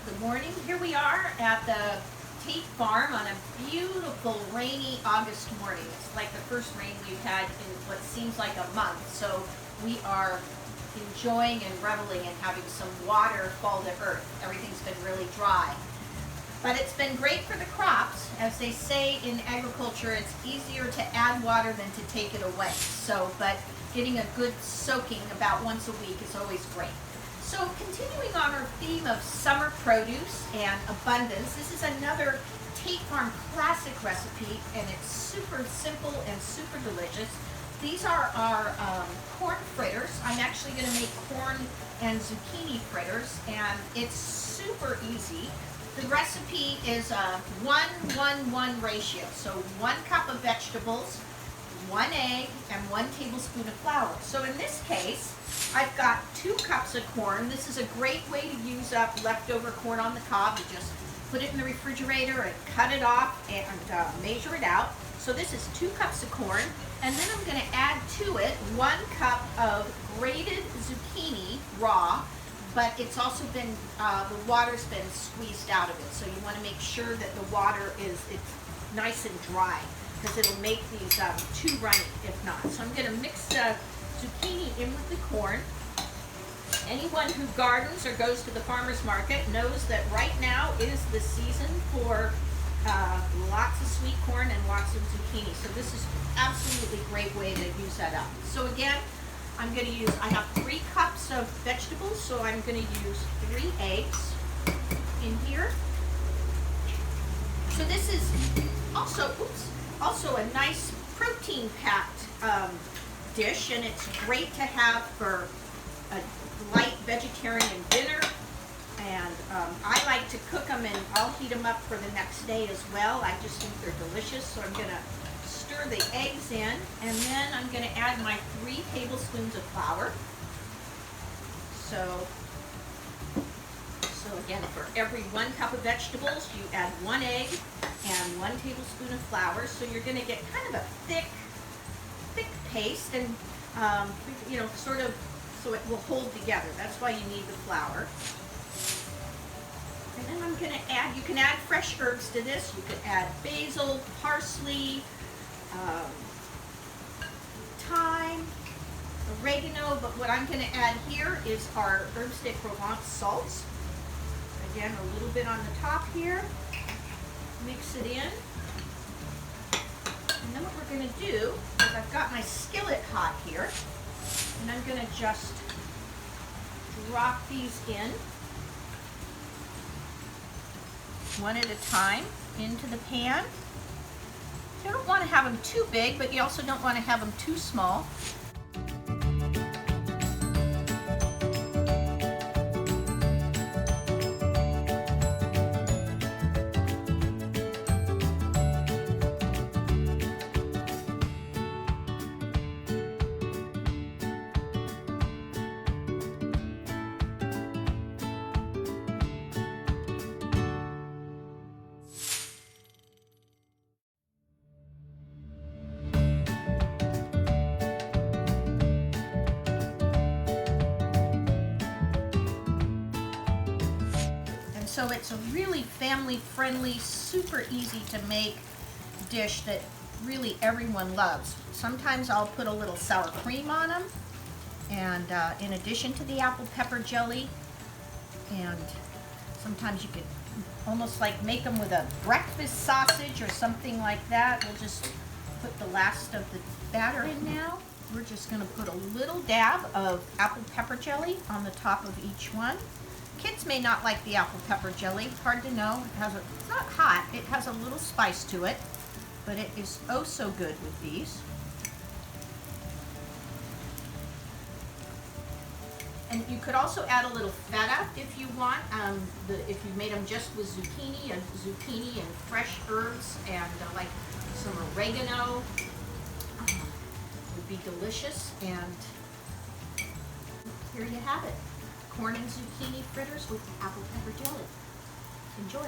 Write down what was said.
Good morning. Here we are at the Tait Farm on a beautiful rainy August morning. It's like the first rain we've had in what seems like a month. So we are enjoying and reveling in having some water fall to earth. Everything's been really dry. But it's been great for the crops. As they say in agriculture, it's easier to add water than to take it away. But getting a good soaking about once a week is always great. So continuing on our theme of summer produce and abundance, this is another Tait Farm classic recipe, and it's super simple and super delicious. These are our corn fritters. I'm actually going to make corn and zucchini fritters, and it's super easy. The recipe is a 1-1-1 ratio, so 1 cup of vegetables, 1 egg, and 1 tablespoon of flour. So in this case, I've got 2 cups of corn. This is a great way to use up leftover corn on the cob. You just put it in the refrigerator and cut it off and measure it out. So this is 2 cups of corn, and then I'm going to add to it 1 cup of grated zucchini raw, but it's also been, the water's been squeezed out of it. So you want to make sure that the water it's nice and dry, because it'll make these too runny if not. So I'm going to mix the zucchini in with the corn. Anyone who gardens or goes to the farmer's market knows that right now is the season for lots of sweet corn and lots of zucchini. So this is absolutely a great way to use that up. So again, I'm going to use, I have 3 cups of vegetables, so I'm going to use 3 eggs in here. So this is also a nice protein-packed dish, and it's great to have for a light vegetarian dinner. And I like to cook them, and I'll heat them up for the next day as well. I just think they're delicious. So I'm going to stir the eggs in, and then I'm going to add my 3 tablespoons of flour. So again, for every 1 cup of vegetables, you add 1 egg and 1 tablespoon of flour. So you're going to get kind of a thick paste, and sort of, so it will hold together. That's why you need the flour. And then I'm going to add, you can add fresh herbs to this. You could add basil, parsley, thyme, oregano, but what I'm going to add here is our herbes de Provence salts. Again, a little bit on the top here. Mix it in. And then what we're going to do is, I've got my skillet hot here, and I'm going to just drop these in one at a time into the pan. You don't want to have them too big, but you also don't want to have them too small. So it's a really family-friendly, super easy to make dish that really everyone loves. Sometimes I'll put a little sour cream on them, and in addition to the apple pepper jelly, and sometimes you could almost like make them with a breakfast sausage or something like that. We'll just put the last of the batter in now. We're just going to put a little dab of apple pepper jelly on the top of each one. Kids may not like the apple pepper jelly, hard to know. It's not hot, it has a little spice to it, but it is oh so good with these. And you could also add a little feta if you want, if you made them just with zucchini and fresh herbs and like some oregano, would be delicious. And here you have it. Corn and zucchini fritters with apple pepper jelly. Enjoy.